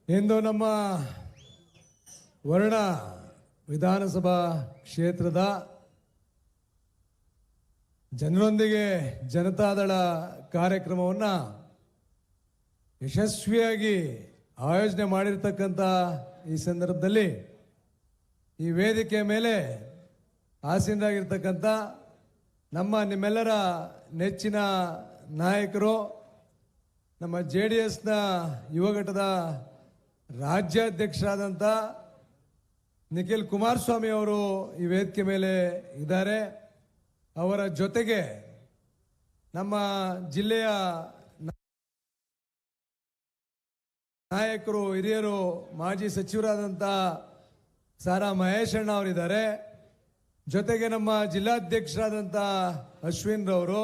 ಇಂದು ನಮ್ಮ ವರ್ಣ ವಿಧಾನಸಭಾ ಕ್ಷೇತ್ರದ ಜನರೊಂದಿಗೆ ಜನತಾದಳ ಕಾರ್ಯಕ್ರಮವನ್ನು ಯಶಸ್ವಿಯಾಗಿ ಆಯೋಜನೆ ಮಾಡಿರ್ತಕ್ಕಂಥ ಈ ಸಂದರ್ಭದಲ್ಲಿ ಈ ವೇದಿಕೆ ಮೇಲೆ ಆಸೀನರಾಗಿರ್ತಕ್ಕಂಥ ನಿಮ್ಮೆಲ್ಲರ ನೆಚ್ಚಿನ ನಾಯಕರು, ನಮ್ಮ JDSನ ಯುವ ಘಟಕದ ರಾಜ್ಯಾಧ್ಯಕ್ಷರಾದಂಥ ನಿಖಿಲ್ ಕುಮಾರಸ್ವಾಮಿ ಅವರು ಈ ವೇದಿಕೆ ಮೇಲೆ ಇದ್ದಾರೆ. ಅವರ ಜೊತೆಗೆ ನಮ್ಮ ಜಿಲ್ಲೆಯ ನಾಯಕರು, ಹಿರಿಯರು, ಮಾಜಿ ಸಚಿವರಾದಂಥ ಸಾರಾ ಮಹೇಶ್ ಅಣ್ಣ ಅವರಿದ್ದಾರೆ. ಜೊತೆಗೆ ನಮ್ಮ ಜಿಲ್ಲಾಧ್ಯಕ್ಷರಾದಂಥ ಅಶ್ವಿನ್ ರವರು,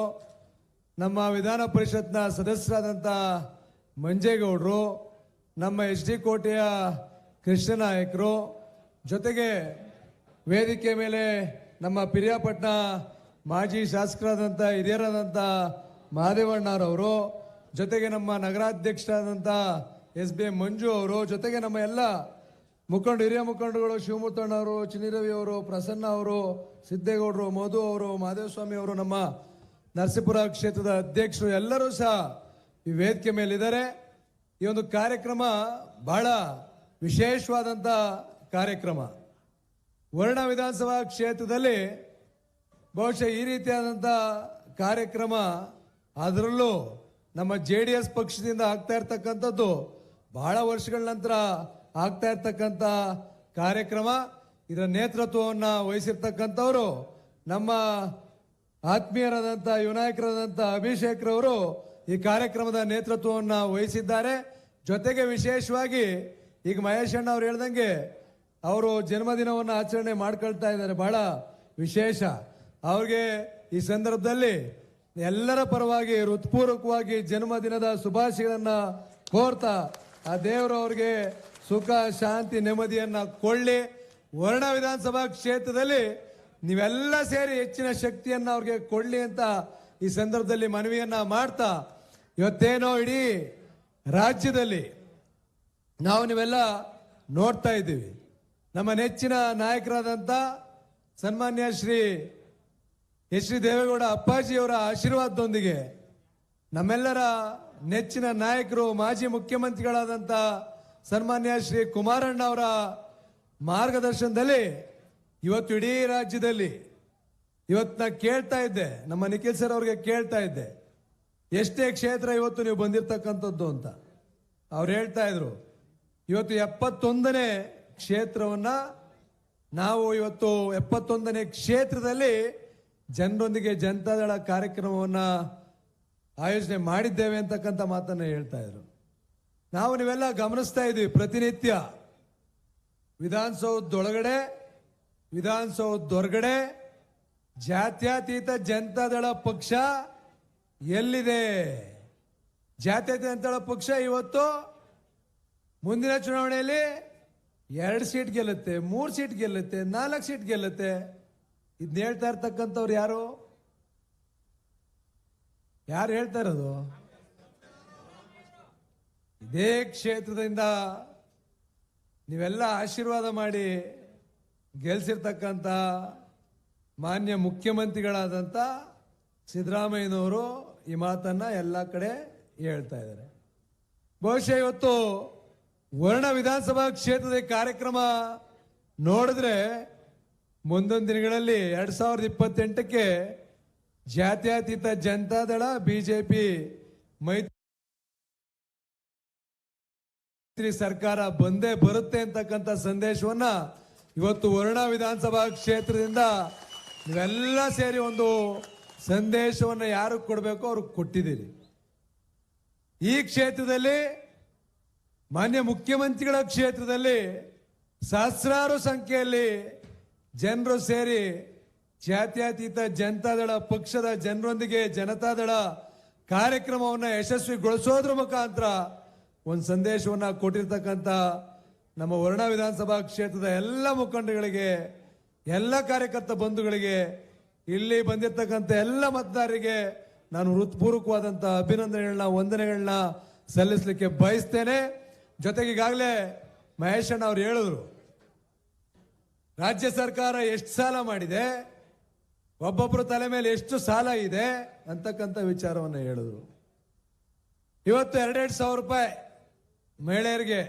ನಮ್ಮ ವಿಧಾನ ಪರಿಷತ್ನ ಸದಸ್ಯರಾದಂಥ ಮಂಜೇಗೌಡರು, ನಮ್ಮ HD ಕೋಟೆಯ ಕೃಷ್ಣ ನಾಯಕರು, ಜೊತೆಗೆ ವೇದಿಕೆ ಮೇಲೆ ನಮ್ಮ ಪಿರಿಯಾಪಟ್ಟಣ ಮಾಜಿ ಶಾಸಕರಾದಂಥ ಹಿರಿಯರಾದಂಥ ಮಹದೇವಣ್ಣರವರು, ಜೊತೆಗೆ ನಮ್ಮ ನಗರಾಧ್ಯಕ್ಷರಾದಂಥ SB ಮಂಜು ಅವರು, ಜೊತೆಗೆ ನಮ್ಮ ಎಲ್ಲ ಹಿರಿಯ ಮುಖಂಡರುಗಳು ಶಿವಮೂರ್ತಣ್ಣವರು, ಚಿನ್ನಿರವಿ ಅವರು, ಪ್ರಸನ್ನ ಅವರು, ಸಿದ್ದೇಗೌಡರು, ಮಧು ಅವರು, ಮಹದೇವಸ್ವಾಮಿ ಅವರು, ನಮ್ಮ ನರಸೀಪುರ ಕ್ಷೇತ್ರದ ಅಧ್ಯಕ್ಷರು ಎಲ್ಲರೂ ಸಹ ಈ ವೇದಿಕೆ ಮೇಲಿದ್ದಾರೆ. ಈ ಒಂದು ಕಾರ್ಯಕ್ರಮ ಬಹಳ ವಿಶೇಷವಾದಂಥ ಕಾರ್ಯಕ್ರಮ. ವರ್ಣ ವಿಧಾನಸಭಾ ಕ್ಷೇತ್ರದಲ್ಲಿ ಬಹುಶಃ ಈ ರೀತಿಯಾದಂಥ ಕಾರ್ಯಕ್ರಮ, ಅದರಲ್ಲೂ ನಮ್ಮ JDS ಪಕ್ಷದಿಂದ ಆಗ್ತಾ ಇರ್ತಕ್ಕಂಥದ್ದು ಬಹಳ ವರ್ಷಗಳ ನಂತರ ಆಗ್ತಾ ಇರ್ತಕ್ಕಂಥ ಕಾರ್ಯಕ್ರಮ. ಇದರ ನೇತೃತ್ವವನ್ನು ವಹಿಸಿರ್ತಕ್ಕಂಥವರು ನಮ್ಮ ಆತ್ಮೀಯರಾದಂಥ ಯುವ ನಾಯಕರಾದಂಥ ಅಭಿಷೇಕ್ ರವರು ಈ ಕಾರ್ಯಕ್ರಮದ ನೇತೃತ್ವವನ್ನು ವಹಿಸಿದ್ದಾರೆ. ಜೊತೆಗೆ ವಿಶೇಷವಾಗಿ ಈಗ ಮಹೇಶ್ ಅಣ್ಣ ಅವ್ರು ಹೇಳ್ದಂಗೆ ಅವರು ಜನ್ಮದಿನವನ್ನು ಆಚರಣೆ ಮಾಡ್ಕೊಳ್ತಾ ಇದ್ದಾರೆ, ಬಹಳ ವಿಶೇಷ. ಅವ್ರಿಗೆ ಈ ಸಂದರ್ಭದಲ್ಲಿ ಎಲ್ಲರ ಪರವಾಗಿ ಹೃತ್ಪೂರ್ವಕವಾಗಿ ಜನ್ಮದಿನದ ಶುಭಾಶಯಗಳನ್ನು ಕೋರ್ತಾ ಆ ದೇವರು ಅವ್ರಿಗೆ ಸುಖ, ಶಾಂತಿ, ನೆಮ್ಮದಿಯನ್ನ ಕೊಳ್ಳಿ. ವರ್ಣ ವಿಧಾನಸಭಾ ಕ್ಷೇತ್ರದಲ್ಲಿ ನೀವೆಲ್ಲ ಸೇರಿ ಹೆಚ್ಚಿನ ಶಕ್ತಿಯನ್ನ ಅವ್ರಿಗೆ ಕೊಡ್ಲಿ ಅಂತ ಈ ಸಂದರ್ಭದಲ್ಲಿ ಮನವಿಯನ್ನ ಮಾಡ್ತಾ, ಇವತ್ತೇನೋ ಇಡೀ ರಾಜ್ಯದಲ್ಲಿ ನೀವೆಲ್ಲ ನೋಡ್ತಾ ಇದ್ದೀವಿ, ನಮ್ಮ ನೆಚ್ಚಿನ ನಾಯಕರಾದಂಥ ಸನ್ಮಾನ್ಯ ಶ್ರೀ HD ದೇವೇಗೌಡ ಅಪ್ಪಾಜಿಯವರ ಆಶೀರ್ವಾದದೊಂದಿಗೆ ನಮ್ಮೆಲ್ಲರ ನೆಚ್ಚಿನ ನಾಯಕರು, ಮಾಜಿ ಮುಖ್ಯಮಂತ್ರಿಗಳಾದಂಥ ಸನ್ಮಾನ್ಯ ಶ್ರೀ ಕುಮಾರಣ್ಣ ಅವರ ಮಾರ್ಗದರ್ಶನದಲ್ಲಿ ಇವತ್ತು ಇಡೀ ರಾಜ್ಯದಲ್ಲಿ ಇವತ್ತು ನಾ ಕೇಳ್ತಾ ಇದ್ದೆ, ನಮ್ಮ ನಿಖಿಲ್ ಸರ್ ಅವ್ರಿಗೆ ಕೇಳ್ತಾ ಇದ್ದೆ, ಎಷ್ಟೇ ಕ್ಷೇತ್ರ ಇವತ್ತು ನೀವು ಬಂದಿರತಕ್ಕಂಥದ್ದು ಅಂತ. ಅವ್ರು ಹೇಳ್ತಾ ಇದ್ರು, ಇವತ್ತು 71ನೇ ಕ್ಷೇತ್ರವನ್ನ ನಾವು ಇವತ್ತು 71ನೇ ಕ್ಷೇತ್ರದಲ್ಲಿ ಜನರೊಂದಿಗೆ ಜನತಾದಳ ಕಾರ್ಯಕ್ರಮವನ್ನು ಆಯೋಜನೆ ಮಾಡಿದ್ದೇವೆ ಅಂತಕ್ಕಂಥ ಮಾತನ್ನ ಹೇಳ್ತಾ ಇದ್ರು. ನೀವೆಲ್ಲ ಗಮನಿಸ್ತಾ ಇದ್ದೀವಿ, ಪ್ರತಿನಿತ್ಯ ವಿಧಾನಸೌಧದೊಳಗಡೆ, ವಿಧಾನಸೌಧದೊರಗಡೆ ಜಾತ್ಯತೀತ ಜನತಾದಳ ಪಕ್ಷ ಎಲ್ಲಿದೆ? ಜಾತ್ಯತೀತ ಜನತಾದಳ ಪಕ್ಷ ಇವತ್ತು ಮುಂದಿನ ಚುನಾವಣೆಯಲ್ಲಿ 2 ಸೀಟ್ ಗೆಲ್ಲುತ್ತೆ, 3 ಸೀಟ್ ಗೆಲ್ಲುತ್ತೆ, 4 ಸೀಟ್ ಗೆಲ್ಲುತ್ತೆ. ಇದನ್ನ ಹೇಳ್ತಾ ಇರ್ತಕ್ಕಂಥವ್ರು ಯಾರು ಹೇಳ್ತಾ ಇರೋದು? ಇದೇ ಕ್ಷೇತ್ರದಿಂದ ನೀವೆಲ್ಲ ಆಶೀರ್ವಾದ ಮಾಡಿ ಗೆಲ್ಸಿರ್ತಕ್ಕಂಥ ಮಾನ್ಯ ಮುಖ್ಯಮಂತ್ರಿಗಳಾದಂಥ ಸಿದ್ದರಾಮಯ್ಯನವರು ಈ ಮಾತನ್ನ ಎಲ್ಲ ಕಡೆ ಹೇಳ್ತಾ ಇದ್ದಾರೆ. ಬಹುಶಃ ಇವತ್ತು ವರ್ಣ ವಿಧಾನಸಭಾ ಕ್ಷೇತ್ರದ ಕಾರ್ಯಕ್ರಮ ನೋಡಿದ್ರೆ ಮುಂದೊಂದು ದಿನಗಳಲ್ಲಿ 2028ಕ್ಕೆ ಜಾತ್ಯತೀತ ಜನತಾದಳ BJP ಮೈತ್ರಿ ಸರ್ಕಾರ ಬಂದೇ ಬರುತ್ತೆ ಅಂತಕ್ಕಂಥ ಸಂದೇಶವನ್ನ ಇವತ್ತು ವರ್ಣ ವಿಧಾನಸಭಾ ಕ್ಷೇತ್ರದಿಂದ ನೀವೆಲ್ಲ ಸೇರಿ ಒಂದು ಸಂದೇಶವನ್ನು ಯಾರು ಕೊಡಬೇಕು ಅವ್ರಿಗೆ ಕೊಟ್ಟಿದ್ದೀರಿ. ಈ ಕ್ಷೇತ್ರದಲ್ಲಿ ಮಾನ್ಯ ಮುಖ್ಯಮಂತ್ರಿಗಳ ಕ್ಷೇತ್ರದಲ್ಲಿ ಸಹಸ್ರಾರು ಸಂಖ್ಯೆಯಲ್ಲಿ ಜನರು ಸೇರಿ ಜಾತ್ಯತೀತ ಜನತಾದಳ ಪಕ್ಷದ ಜನರೊಂದಿಗೆ ಜನತಾದಳ ಕಾರ್ಯಕ್ರಮವನ್ನು ಯಶಸ್ವಿಗೊಳಿಸೋದ್ರ ಮುಖಾಂತರ ಒಂದು ಸಂದೇಶವನ್ನ ಕೊಟ್ಟಿರ್ತಕ್ಕಂಥ ನಮ್ಮ ವರ್ಣ ವಿಧಾನಸಭಾ ಕ್ಷೇತ್ರದ ಎಲ್ಲ ಮುಖಂಡಗಳಿಗೆ, ಎಲ್ಲ ಕಾರ್ಯಕರ್ತ ಬಂಧುಗಳಿಗೆ, ಇಲ್ಲಿ ಬಂದಿರತಕ್ಕಂಥ ಎಲ್ಲ ಮತದಾರರಿಗೆ ನಾನು ಹೃತ್ಪೂರ್ವಕವಾದಂಥ ಅಭಿನಂದನೆಗಳನ್ನ, ವಂದನೆಗಳನ್ನ ಸಲ್ಲಿಸಲಿಕ್ಕೆ ಬಯಸ್ತೇನೆ. ಜೊತೆಗೆ ಈಗಾಗಲೇ ಮಹೇಶ್ ಅಣ್ಣ ಅವ್ರು ಹೇಳಿದ್ರು, ರಾಜ್ಯ ಸರ್ಕಾರ ಎಷ್ಟು ಸಾಲ ಮಾಡಿದೆ, ಒಬ್ಬೊಬ್ಬರ ತಲೆ ಮೇಲೆ ಎಷ್ಟು ಸಾಲ ಇದೆ ಅಂತಕ್ಕಂಥ ವಿಚಾರವನ್ನು ಹೇಳಿದ್ರು. ಇವತ್ತು 2,000 ರೂಪಾಯಿ ಮಹಿಳೆಯರಿಗೆ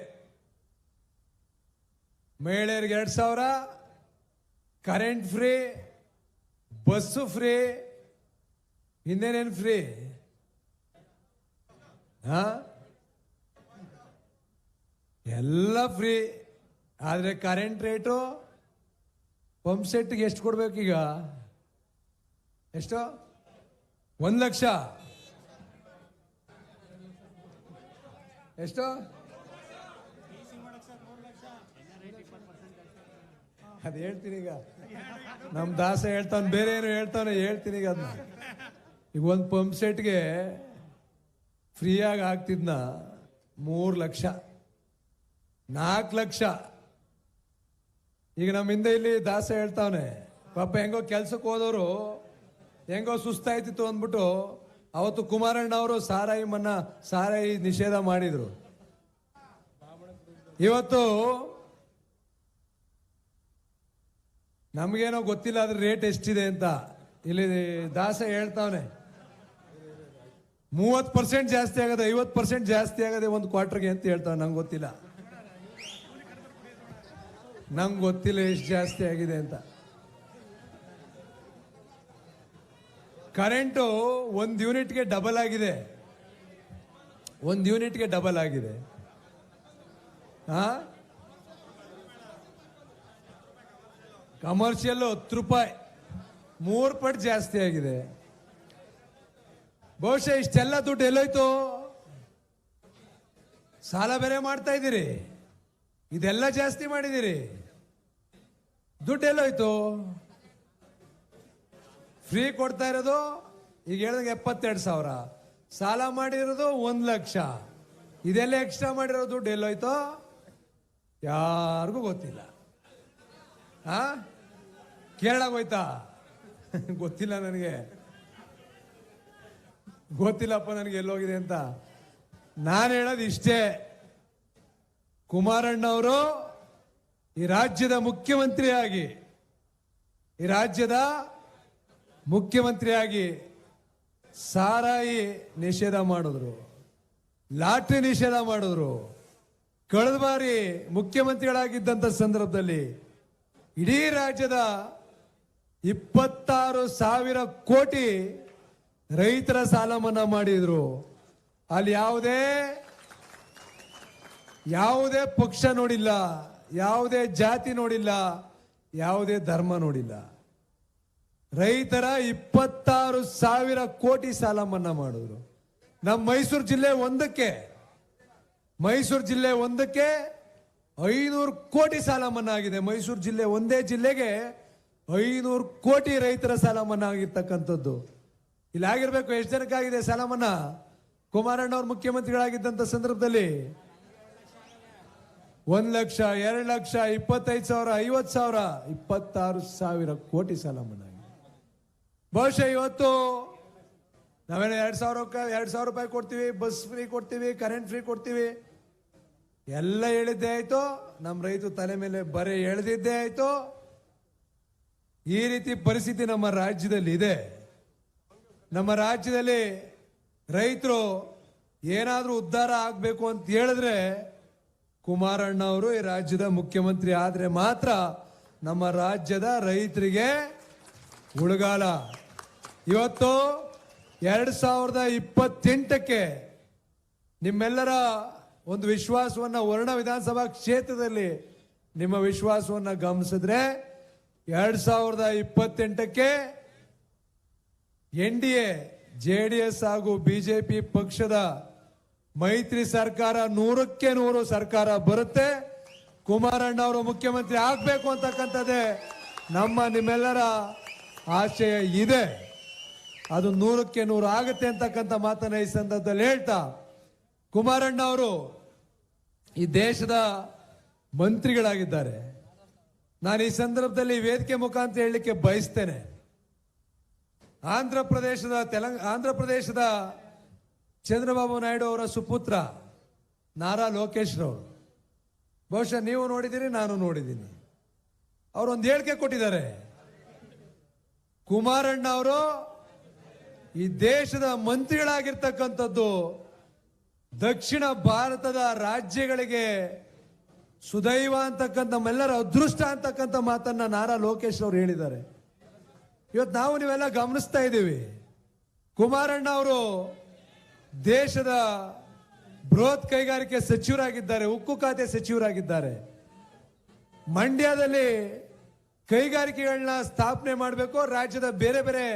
2,000, ಕರೆಂಟ್ ಫ್ರೀ, ಬಸ್ಸು ಫ್ರೀ, ಇನ್ನೇನೇನು ಫ್ರೀ? ಎಲ್ಲ ಫ್ರೀ. ಆದರೆ ಕರೆಂಟ್ ರೇಟು ಪಂಪ್ ಸೆಟ್ಗೆ ಎಷ್ಟು ಕೊಡ್ಬೇಕೀಗ? ಎಷ್ಟು? 1 ಲಕ್ಷ. ಎಷ್ಟು? ಅದು ಹೇಳ್ತೀನಿ ಈಗ. ನಮ್ಮ ದಾಸ ಹೇಳ್ತಾನೆ, ಬೇರೆ ಏನು ಹೇಳ್ತಾನೆ, ಹೇಳ್ತೀನಿ ಈಗ ಅದನ್ನ. ಈಗ ಒಂದು ಪಂಪ್ ಸೆಟ್ಗೆ ಫ್ರೀಯಾಗಿ ಆಗ್ತಿದ್ನ 3 ಲಕ್ಷ, 4 ಲಕ್ಷ. ಈಗ ನಮ್ಮ ಹಿಂದೆ ಇಲ್ಲಿ ದಾಸ ಹೇಳ್ತಾವನೆ, ಪಾಪ ಹೆಂಗೋ ಕೆಲ್ಸಕ್ಕೆ ಹೋದವರು ಹೆಂಗೋ ಸುಸ್ತಾಯ್ತಿತ್ತು ಅಂದ್ಬಿಟ್ಟು ಅವತ್ತು ಕುಮಾರಣ್ಣ ಅವರು ಸಾರಾಯಿ ನಿಷೇಧ ಮಾಡಿದ್ರು. ಇವತ್ತು ನಮಗೇನೋ ಗೊತ್ತಿಲ್ಲ ಅದ್ರ ರೇಟ್ ಎಷ್ಟಿದೆ ಅಂತ. ಇಲ್ಲಿ ದಾಸ ಹೇಳ್ತಾವನೆ 30% ಜಾಸ್ತಿ ಆಗದೆ, 50% ಜಾಸ್ತಿ ಆಗದೆ ಒಂದು ಕ್ವಾರ್ಟರ್ಗೆ ಅಂತ ಹೇಳ್ತಾವ. ನಂಗೆ ಗೊತ್ತಿಲ್ಲ ಎಷ್ಟು ಜಾಸ್ತಿ ಆಗಿದೆ ಅಂತ. ಕರೆಂಟು 1 ಯೂನಿಟ್ಗೆ ಡಬಲ್ ಆಗಿದೆ, 1 ಯೂನಿಟ್ಗೆ ಡಬಲ್ ಆಗಿದೆ. ಕಮರ್ಷಿಯಲ್ 10 ರೂಪಾಯಿ, 3 ಪಟ್ಟು ಜಾಸ್ತಿ ಆಗಿದೆ. ಬಹುಶಃ ಇಷ್ಟೆಲ್ಲ ದುಡ್ಡು ಎಲ್ಲೋಯ್ತು? ಸಾಲ ಬೇರೆ ಮಾಡ್ತಾ ಇದ್ದೀರಿ, ಇದೆಲ್ಲ ಜಾಸ್ತಿ ಮಾಡಿದ್ದೀರಿ, ದುಡ್ಡು ಎಲ್ಲೋಯ್ತು? ಫ್ರೀ ಕೊಡ್ತಾ ಇರೋದು ಈಗ ಹೇಳಿದಂಗೆ 72,000, ಸಾಲ ಮಾಡಿರೋದು 1 ಲಕ್ಷ, ಇದೆಲ್ಲ ಎಕ್ಸ್ಟ್ರಾ ಮಾಡಿರೋ ದುಡ್ಡು ಎಲ್ಲೋಯ್ತು? ಯಾರಿಗೂ ಗೊತ್ತಿಲ್ಲ. ಕೇರಳಕ್ಕೆ ಹೋಯ್ತಾ? ಗೊತ್ತಿಲ್ಲ ನನಗೆ, ಗೊತ್ತಿಲ್ಲಪ್ಪ ನನಗೆ ಎಲ್ಲೋಗಿದೆ ಅಂತ. ನಾನು ಹೇಳೋದು ಇಷ್ಟೇ, ಕುಮಾರಣ್ಣವರು ಈ ರಾಜ್ಯದ ಮುಖ್ಯಮಂತ್ರಿಯಾಗಿ ಸಾರಾಯಿ ನಿಷೇಧ ಮಾಡಿದ್ರು, ಲಾಟ್ರಿ ನಿಷೇಧ ಮಾಡಿದ್ರು. ಕಳೆದ ಬಾರಿ ಮುಖ್ಯಮಂತ್ರಿಗಳಾಗಿದ್ದಂಥ ಸಂದರ್ಭದಲ್ಲಿ ಇಡೀ ರಾಜ್ಯದ 26,000 ಕೋಟಿ ರೈತರ ಸಾಲ ಮನ್ನಾ ಮಾಡಿದ್ರು. ಅಲ್ಲಿ ಯಾವುದೇ ಪಕ್ಷ ನೋಡಿಲ್ಲ, ಯಾವುದೇ ಜಾತಿ ನೋಡಿಲ್ಲ, ಯಾವುದೇ ಧರ್ಮ ನೋಡಿಲ್ಲ. ರೈತರ 26,000 ಕೋಟಿ ಸಾಲ ಮನ್ನಾ ಮಾಡಿದ್ರು. ನಮ್ಮ ಮೈಸೂರು ಜಿಲ್ಲೆ ಒಂದಕ್ಕೆ 500 ಕೋಟಿ ಸಾಲ ಮನ್ನಾ ಆಗಿದೆ. ಮೈಸೂರು ಜಿಲ್ಲೆ ಒಂದೇ ಜಿಲ್ಲೆಗೆ 500 ಕೋಟಿ ರೈತರ ಸಾಲ ಮನ್ನಾ ಆಗಿರ್ತಕ್ಕಂಥದ್ದು. ಇಲ್ಲಿ ಆಗಿರ್ಬೇಕು. ಎಷ್ಟು ಜನಕ್ಕಾಗಿದೆ ಸಾಲ ಮನ್ನಾ? ಕುಮಾರಣ್ಣ ಅವರು ಮುಖ್ಯಮಂತ್ರಿಗಳಾಗಿದ್ದಂಥ ಸಂದರ್ಭದಲ್ಲಿ 1 ಲಕ್ಷ, 2 ಲಕ್ಷ, 25,000, 50,000, 26,000 ಕೋಟಿ ಸಾಲ ಮನ್ನಾ ಆಗಿದೆ. ಬಹುಶಃ ಇವತ್ತು ನಾವೇನೋ 2,000 ರೂಪಾಯಿ ಕೊಡ್ತೀವಿ, ಬಸ್ ಫ್ರೀ ಕೊಡ್ತೀವಿ, ಕರೆಂಟ್ ಫ್ರೀ ಕೊಡ್ತೀವಿ, ಎಲ್ಲ ಹೇಳಿದ್ದೇ ಆಯ್ತು. ನಮ್ಮ ರೈತ ತಲೆ ಮೇಲೆ ಬರೆ ಎಳೆದಿದ್ದೇ ಆಯ್ತು. ಈ ರೀತಿ ಪರಿಸ್ಥಿತಿ ನಮ್ಮ ರಾಜ್ಯದಲ್ಲಿ ಇದೆ. ನಮ್ಮ ರಾಜ್ಯದಲ್ಲಿ ರೈತರು ಏನಾದರೂ ಉದ್ಧಾರ ಆಗಬೇಕು ಅಂತ ಹೇಳಿದ್ರೆ ಕುಮಾರಣ್ಣ ಅವರು ಈ ರಾಜ್ಯದ ಮುಖ್ಯಮಂತ್ರಿ ಆದರೆ ಮಾತ್ರ ನಮ್ಮ ರಾಜ್ಯದ ರೈತರಿಗೆ ಉಳಗಾಲ. ಇವತ್ತು 2028ಕ್ಕೆ ನಿಮ್ಮೆಲ್ಲರ ಒಂದು ವಿಶ್ವಾಸವನ್ನು ವರ್ಣ ವಿಧಾನಸಭಾ ಕ್ಷೇತ್ರದಲ್ಲಿ ನಿಮ್ಮ ವಿಶ್ವಾಸವನ್ನು ಗಮನಿಸಿದ್ರೆ 2028ಕ್ಕೆ NDA JDS ಹಾಗೂ ಬಿಜೆಪಿ ಪಕ್ಷದ ಮೈತ್ರಿ ಸರ್ಕಾರ 100ಕ್ಕೆ 100 ಸರ್ಕಾರ ಬರುತ್ತೆ. ಕುಮಾರಣ್ಣ ಅವರು ಮುಖ್ಯಮಂತ್ರಿ ಆಗಬೇಕು ಅಂತಕ್ಕಂಥದ್ದೇ ನಿಮ್ಮೆಲ್ಲರ ಆಶಯ ಇದೆ. ಅದು 100ಕ್ಕೆ 100 ಆಗುತ್ತೆ ಅಂತಕ್ಕಂಥ ಮಾತನ್ನ ಈ ಸಂದರ್ಭದಲ್ಲಿ ಹೇಳ್ತಾ, ಕುಮಾರಣ್ಣ ಅವರು ಈ ದೇಶದ ಮಂತ್ರಿಗಳಾಗಿದ್ದಾರೆ. ನಾನು ಈ ಸಂದರ್ಭದಲ್ಲಿ ವೇದಿಕೆ ಮುಖಾಂತರ ಹೇಳಲಿಕ್ಕೆ ಬಯಸ್ತೇನೆ. ಆಂಧ್ರ ಪ್ರದೇಶದ ಚಂದ್ರಬಾಬು ನಾಯ್ಡು ಅವರ ಸುಪುತ್ರ ನಾರಾ ಲೋಕೇಶ್ ರವರು ಬಹುಶಃ ನೀವು ನೋಡಿದ್ದೀರಿ, ನಾನು ನೋಡಿದ್ದೀನಿ. ಅವರೊಂದು ಹೇಳಿಕೆ ಕೊಟ್ಟಿದ್ದಾರೆ. ಕುಮಾರಣ್ಣ ಅವರು ಈ ದೇಶದ ಮಂತ್ರಿಗಳಾಗಿರ್ತಕ್ಕಂಥದ್ದು ದಕ್ಷಿಣ ಭಾರತದ ರಾಜ್ಯಗಳಿಗೆ ಸುದೈವ ಅಂತಕ್ಕಂಥ ನಮ್ಮೆಲ್ಲರ ಅದೃಷ್ಟ ಅಂತಕ್ಕಂಥ ಮಾತನ್ನ ನಾರಾ ಲೋಕೇಶ್ ಅವರು ಹೇಳಿದ್ದಾರೆ. ಇವತ್ತು ನಾವು ನೀವೆಲ್ಲ ಗಮನಿಸ್ತಾ ಇದ್ದೀವಿ. ಕುಮಾರಣ್ಣ ಅವರು ದೇಶದ ಬೃಹತ್ ಕೈಗಾರಿಕೆ ಸಚಿವರಾಗಿದ್ದಾರೆ, ಉಕ್ಕು ಖಾತೆ ಸಚಿವರಾಗಿದ್ದಾರೆ. ಮಂಡ್ಯದಲ್ಲಿ ಕೈಗಾರಿಕೆಗಳನ್ನ ಸ್ಥಾಪನೆ ಮಾಡಬೇಕು, ರಾಜ್ಯದ ಬೇರೆ ಬೇರೆ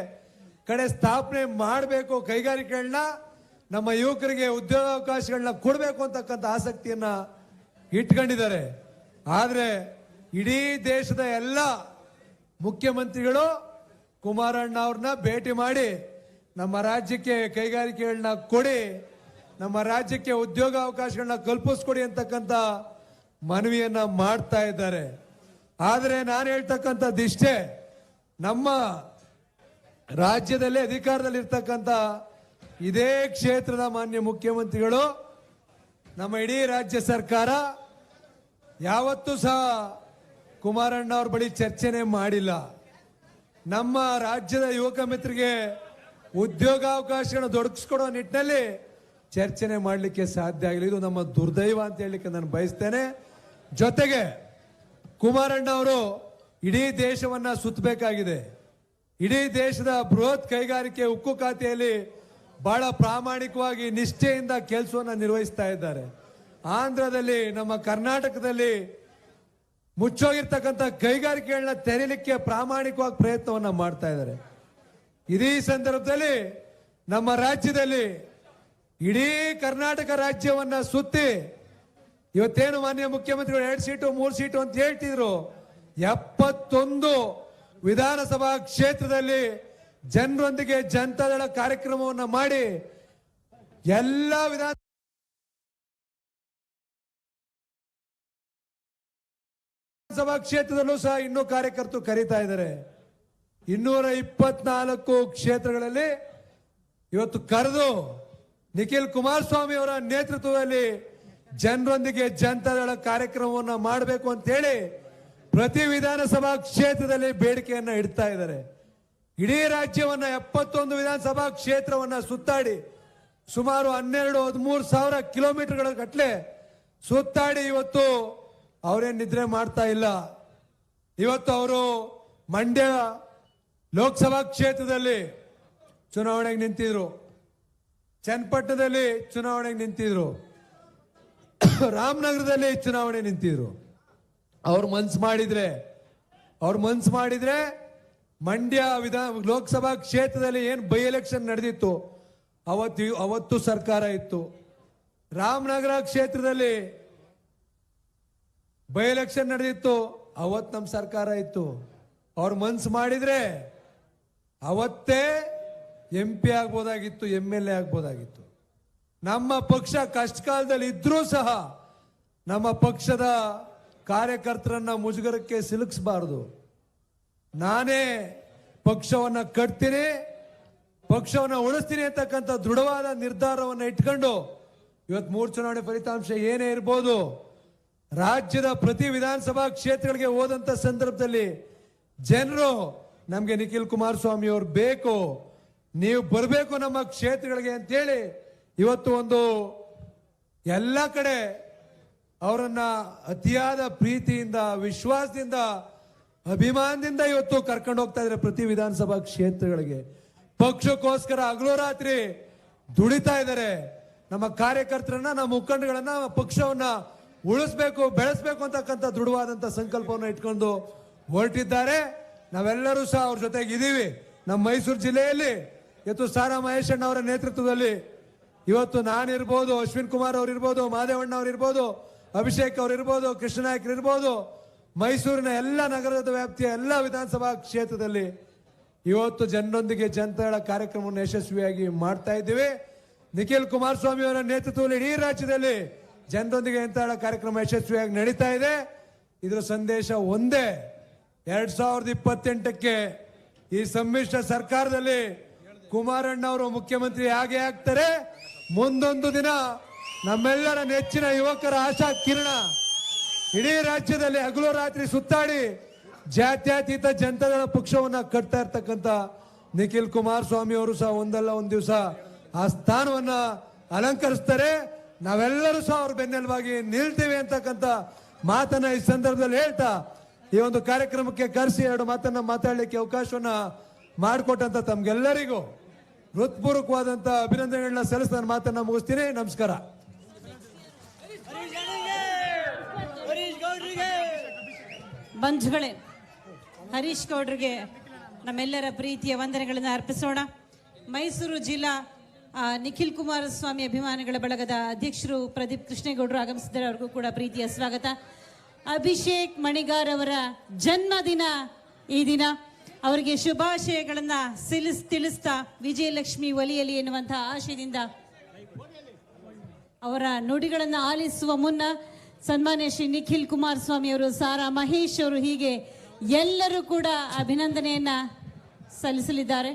ಕಡೆ ಸ್ಥಾಪನೆ ಮಾಡಬೇಕು, ಕೈಗಾರಿಕೆಗಳನ್ನ ನಮ್ಮ ಯುವಕರಿಗೆ ಉದ್ಯೋಗಾವಕಾಶಗಳನ್ನ ಕೊಡಬೇಕು ಅಂತಕ್ಕಂಥ ಆಸಕ್ತಿಯನ್ನ ಇಟ್ಕೊಂಡಿದ್ದಾರೆ. ಆದರೆ ಇಡೀ ದೇಶದ ಎಲ್ಲ ಮುಖ್ಯಮಂತ್ರಿಗಳು ಕುಮಾರಣ್ಣ ಅವ್ರನ್ನ ಭೇಟಿ ಮಾಡಿ ನಮ್ಮ ರಾಜ್ಯಕ್ಕೆ ಕೈಗಾರಿಕೆಗಳನ್ನ ಕೊಡಿ, ನಮ್ಮ ರಾಜ್ಯಕ್ಕೆ ಉದ್ಯೋಗಾವಕಾಶಗಳನ್ನ ಕಲ್ಪಿಸ್ಕೊಡಿ ಅಂತಕ್ಕಂಥ ಮನವಿಯನ್ನ ಮಾಡ್ತಾ ಇದ್ದಾರೆ. ಆದರೆ ನಾನು ಹೇಳ್ತಕ್ಕಂಥದ್ದು ಇಷ್ಟೇ, ನಮ್ಮ ರಾಜ್ಯದಲ್ಲಿ ಅಧಿಕಾರದಲ್ಲಿರ್ತಕ್ಕಂಥ ಇದೇ ಕ್ಷೇತ್ರದ ಮಾನ್ಯ ಮುಖ್ಯಮಂತ್ರಿಗಳು, ನಮ್ಮ ಇಡೀ ರಾಜ್ಯ ಸರ್ಕಾರ ಯಾವತ್ತೂ ಸಹ ಕುಮಾರಣ್ಣ ಅವ್ರ ಬಳಿ ಚರ್ಚೆನೆ ಮಾಡಿಲ್ಲ. ನಮ್ಮ ರಾಜ್ಯದ ಯುವಕ ಮಿತ್ರರಿಗೆ ಉದ್ಯೋಗಾವಕಾಶಗಳನ್ನು ದೊರಕಿಸ್ಕೊಡೋ ನಿಟ್ಟಿನಲ್ಲಿ ಚರ್ಚೆನೆ ಮಾಡಲಿಕ್ಕೆ ಸಾಧ್ಯ ಆಗಿಲ್ಲ. ಇದು ನಮ್ಮ ದುರ್ದೈವ ಅಂತ ಹೇಳಲಿಕ್ಕೆ ನಾನು ಬಯಸ್ತೇನೆ. ಜೊತೆಗೆ ಕುಮಾರಣ್ಣ ಅವರು ಇಡೀ ದೇಶವನ್ನ ಸುತ್ತಬೇಕಾಗಿದೆ. ಇಡೀ ದೇಶದ ಬೃಹತ್ ಕೈಗಾರಿಕೆ ಉಕ್ಕು ಖಾತೆಯಲ್ಲಿ ಬಹಳ ಪ್ರಾಮಾಣಿಕವಾಗಿ ನಿಷ್ಠೆಯಿಂದ ಕೆಲಸವನ್ನು ನಿರ್ವಹಿಸ್ತಾ ಇದ್ದಾರೆ. ಆಂಧ್ರದಲ್ಲಿ, ನಮ್ಮ ಕರ್ನಾಟಕದಲ್ಲಿ ಮುಚ್ಚೋಗಿರ್ತಕ್ಕಂಥ ಕೈಗಾರಿಕೆಗಳನ್ನ ತೆರೀಲಿಕ್ಕೆ ಪ್ರಾಮಾಣಿಕವಾಗಿ ಪ್ರಯತ್ನವನ್ನ ಮಾಡ್ತಾ ಇದ್ದಾರೆ. ಇದೇ ಸಂದರ್ಭದಲ್ಲಿ ನಮ್ಮ ರಾಜ್ಯದಲ್ಲಿ ಇಡೀ ಕರ್ನಾಟಕ ರಾಜ್ಯವನ್ನ ಸುತ್ತಿ ಇವತ್ತೇನು ಮಾನ್ಯ ಮುಖ್ಯಮಂತ್ರಿಗಳು 2 ಸೀಟು 3 ಸೀಟು ಅಂತ ಹೇಳ್ತಿದ್ರು, 71 ವಿಧಾನಸಭಾ ಕ್ಷೇತ್ರದಲ್ಲಿ ಜನರೊಂದಿಗೆ ಜನತಾದಳ ಕಾರ್ಯಕ್ರಮವನ್ನು ಮಾಡಿ ಎಲ್ಲ ವಿಧಾನಸಭಾ ಕ್ಷೇತ್ರದಲ್ಲೂ ಸಹ ಇನ್ನೂ ಕಾರ್ಯಕರ್ತರು ಕರೀತಾ ಇದ್ದಾರೆ. 224 ಕ್ಷೇತ್ರಗಳಲ್ಲಿ ಇವತ್ತು ಕರೆದು ನಿಖಿಲ್ ಕುಮಾರಸ್ವಾಮಿ ಅವರ ನೇತೃತ್ವದಲ್ಲಿ ಜನರೊಂದಿಗೆ ಜನತಾದಳ ಕಾರ್ಯಕ್ರಮವನ್ನು ಮಾಡಬೇಕು ಅಂತ ಹೇಳಿ ಪ್ರತಿ ವಿಧಾನಸಭಾ ಕ್ಷೇತ್ರದಲ್ಲಿ ಬೇಡಿಕೆಯನ್ನ ಇಡ್ತಾ ಇದ್ದಾರೆ. ಇಡೀ ರಾಜ್ಯವನ್ನ 71 ವಿಧಾನಸಭಾ ಕ್ಷೇತ್ರವನ್ನ ಸುತ್ತಾಡಿ ಸುಮಾರು 12-13 ಸಾವಿರ ಕಿಲೋಮೀಟರ್ಗಳ ಗಟ್ಟಲೆ ಸುತ್ತಾಡಿ ಇವತ್ತು ಅವರೇನು ನಿದ್ರೆ ಮಾಡ್ತಾ ಇಲ್ಲ. ಇವತ್ತು ಅವರು ಮಂಡ್ಯ ಲೋಕಸಭಾ ಕ್ಷೇತ್ರದಲ್ಲಿ ಚುನಾವಣೆಗೆ ನಿಂತಿದ್ರು, ಚನ್ನಪಟ್ಟಣದಲ್ಲಿ ಚುನಾವಣೆಗೆ ನಿಂತಿದ್ರು, ರಾಮನಗರದಲ್ಲಿ ಚುನಾವಣೆ ನಿಂತಿದ್ರು. ಅವ್ರು ಮನ್ಸು ಮಾಡಿದ್ರೆ ಮಂಡ್ಯ ಲೋಕಸಭಾ ಕ್ಷೇತ್ರದಲ್ಲಿ ಏನು ಬೈ ಎಲೆಕ್ಷನ್ ನಡೆದಿತ್ತು ಅವತ್ತು ಸರ್ಕಾರ ಇತ್ತು. ರಾಮನಗರ ಕ್ಷೇತ್ರದಲ್ಲಿ ಬೈ ಎಲೆಕ್ಷನ್ ನಡೆದಿತ್ತು, ಅವತ್ತು ನಮ್ಮ ಸರ್ಕಾರ ಇತ್ತು. ಅವ್ರು ಮನ್ಸು ಮಾಡಿದ್ರೆ ಅವತ್ತೇ MP ಆಗ್ಬೋದಾಗಿತ್ತು, MLA ಆಗ್ಬೋದಾಗಿತ್ತು. ನಮ್ಮ ಪಕ್ಷ ಕಷ್ಟ ಕಾಲದಲ್ಲಿ ಇದ್ರೂ ಸಹ ನಮ್ಮ ಪಕ್ಷದ ಕಾರ್ಯಕರ್ತರನ್ನ ಮುಜುಗರಕ್ಕೆ ಸಿಲುಕಿಸಬಾರದು. ನಾನೇ ಪಕ್ಷವನ್ನ ಕಟ್ತೀನಿ, ಪಕ್ಷವನ್ನ ಉಳಿಸ್ತೀನಿ ಅಂತಕ್ಕಂಥ ದೃಢವಾದ ನಿರ್ಧಾರವನ್ನು ಇಟ್ಕೊಂಡು ಇವತ್ತು 3 ಚುನಾವಣೆ ಫಲಿತಾಂಶ ಏನೇ ಇರ್ಬೋದು, ರಾಜ್ಯದ ಪ್ರತಿ ವಿಧಾನಸಭಾ ಕ್ಷೇತ್ರಗಳಿಗೆ ಹೋದಂತ ಸಂದರ್ಭದಲ್ಲಿ ಜನರು ನಮ್ಗೆ ನಿಖಿಲ್ ಕುಮಾರಸ್ವಾಮಿ ಅವರು ಬೇಕು, ನೀವು ಬರಬೇಕು ನಮ್ಮ ಕ್ಷೇತ್ರಗಳಿಗೆ ಅಂತೇಳಿ ಇವತ್ತು ಒಂದು ಎಲ್ಲ ಕಡೆ ಅವರನ್ನ ಅತಿಯಾದ ಪ್ರೀತಿಯಿಂದ, ವಿಶ್ವಾಸದಿಂದ, ಅಭಿಮಾನದಿಂದ ಇವತ್ತು ಕರ್ಕೊಂಡು ಹೋಗ್ತಾ ಇದ್ದಾರೆ ಪ್ರತಿ ವಿಧಾನಸಭಾ ಕ್ಷೇತ್ರಗಳಿಗೆ. ಪಕ್ಷಕ್ಕೋಸ್ಕರ ಹಗಲೋರಾತ್ರಿ ದುಡಿತಾ ಇದ್ದಾರೆ. ನಮ್ಮ ಕಾರ್ಯಕರ್ತರನ್ನ, ನಮ್ಮ ಮುಖಂಡಗಳನ್ನ, ಪಕ್ಷವನ್ನ ಉಳಿಸ್ಬೇಕು, ಬೆಳೆಸ್ಬೇಕು ಅಂತಕ್ಕಂಥ ದೃಢವಾದಂತ ಸಂಕಲ್ಪವನ್ನು ಇಟ್ಕೊಂಡು ಹೊರಟಿದ್ದಾರೆ. ನಾವೆಲ್ಲರೂ ಸಹ ಅವ್ರ ಜೊತೆಗೆ ಇದೀವಿ. ನಮ್ಮ ಮೈಸೂರು ಜಿಲ್ಲೆಯಲ್ಲಿ ಇವತ್ತು ಸಾರಾ ಮಹೇಶಣ್ಣ ಅವರ ನೇತೃತ್ವದಲ್ಲಿ ಇವತ್ತು ನಾನಿರ್ಬೋದು, ಅಶ್ವಿನ್ ಕುಮಾರ್ ಅವ್ರು ಇರ್ಬೋದು, ಮಾದೇವಣ್ಣ ಅವ್ರು ಇರ್ಬೋದು, ಅಭಿಷೇಕ್ ಅವ್ರು ಇರ್ಬೋದು, ಕೃಷ್ಣನಾಯ್ಕರು ಇರ್ಬೋದು, ಮೈಸೂರಿನ ಎಲ್ಲ ನಗರದ ವ್ಯಾಪ್ತಿಯ ಎಲ್ಲ ವಿಧಾನಸಭಾ ಕ್ಷೇತ್ರದಲ್ಲಿ ಇವತ್ತು ಜನರೊಂದಿಗೆ ಜನತಾದಳ ಕಾರ್ಯಕ್ರಮವನ್ನು ಯಶಸ್ವಿಯಾಗಿ ಮಾಡ್ತಾ ಇದ್ದೀವಿ. ನಿಖಿಲ್ ಕುಮಾರಸ್ವಾಮಿ ಅವರ ನೇತೃತ್ವದಲ್ಲಿ ಇಡೀ ರಾಜ್ಯದಲ್ಲಿ ಜನರೊಂದಿಗೆ ಜನತಾದಳ ಕಾರ್ಯಕ್ರಮ ಯಶಸ್ವಿಯಾಗಿ ನಡೀತಾ ಇದೆ. ಇದರ ಸಂದೇಶ ಒಂದೇ, 2028ಕ್ಕೆ ಈ ಸಮ್ಮಿಶ್ರ ಸರ್ಕಾರದಲ್ಲಿ ಕುಮಾರಣ್ಣ ಅವರು ಮುಖ್ಯಮಂತ್ರಿ ಆಗೇ ಆಗ್ತಾರೆ. ಮುಂದೊಂದು ದಿನ ನಮ್ಮೆಲ್ಲರ ನೆಚ್ಚಿನ ಯುವಕರ ಆಶಾ ಕಿರಣ ಇಡೀ ರಾಜ್ಯದಲ್ಲಿ ಹಗಲು ರಾತ್ರಿ ಸುತ್ತಾಡಿ ಜಾತ್ಯತೀತ ಜನತಾದಳ ಪಕ್ಷವನ್ನ ಕಟ್ತಾ ಇರ್ತಕ್ಕಂಥ ನಿಖಿಲ್ ಕುಮಾರಸ್ವಾಮಿ ಅವರು ಸಹ ಒಂದಲ್ಲ ಒಂದು ದಿವಸ ಆ ಸ್ಥಾನವನ್ನ ಅಲಂಕರಿಸ್ತಾರೆ. ನಾವೆಲ್ಲರೂ ಸಹ ಅವ್ರ ಬೆನ್ನೆಲುವಾಗಿ ನಿಲ್ತೇವೆ ಅಂತಕ್ಕಂಥ ಮಾತನ್ನ ಈ ಸಂದರ್ಭದಲ್ಲಿ ಹೇಳ್ತಾ ಈ ಒಂದು ಕಾರ್ಯಕ್ರಮಕ್ಕೆ ಕರೆಸಿ 2 ಮಾತನ್ನ ಮಾತಾಡಲಿಕ್ಕೆ ಅವಕಾಶವನ್ನ ಮಾಡಿಕೊಟ್ಟಂತ ತಮ್ಗೆಲ್ಲರಿಗೂ ಹೃತ್ಪೂರ್ವಕವಾದಂತ ಅಭಿನಂದನೆಗಳನ್ನ ಸಲ್ಲಿಸಿ ನನ್ನ ಮಾತನ್ನ ಮುಗಿಸ್ತೀನಿ. ನಮಸ್ಕಾರ. ಬಂಧುಗಳೇ, ಹರೀಶ್ ಗೌಡ್ರಿಗೆ ನಮ್ಮೆಲ್ಲರ ಪ್ರೀತಿಯ ವಂದನೆಗಳನ್ನು ಅರ್ಪಿಸೋಣ. ಮೈಸೂರು ಜಿಲ್ಲಾ ನಿಖಿಲ್ ಕುಮಾರಸ್ವಾಮಿ ಅಭಿಮಾನಿಗಳ ಬಳಗದ ಅಧ್ಯಕ್ಷರು ಪ್ರದೀಪ್ ಕೃಷ್ಣೇಗೌಡರು ಆಗಮಿಸಿದ್ದಾರೆ. ಅವ್ರಿಗೂ ಕೂಡ ಪ್ರೀತಿಯ ಸ್ವಾಗತ. ಅಭಿಷೇಕ್ ಮಣಿಗಾರ್ ಅವರ ಜನ್ಮದಿನ ಈ ದಿನ. ಅವರಿಗೆ ಶುಭಾಶಯಗಳನ್ನ ತಿಳಿಸ್ತಾ ವಿಜಯಲಕ್ಷ್ಮಿ ಒಲಿಯಲಿ ಎನ್ನುವಂತಹ ಆಶಯದಿಂದ ಅವರ ನುಡಿಗಳನ್ನು ಆಲಿಸುವ ಮುನ್ನ ಸನ್ಮಾನ್ಯ ಶ್ರೀ ನಿಖಿಲ್ ಕುಮಾರಸ್ವಾಮಿ ಅವರು, ಸಾರಾ ಮಹೇಶ್ ಅವರು, ಹೀಗೆ ಎಲ್ಲರೂ ಕೂಡ ಅಭಿನಂದನೆಯನ್ನ ಸಲ್ಲಿಸಲಿದ್ದಾರೆ.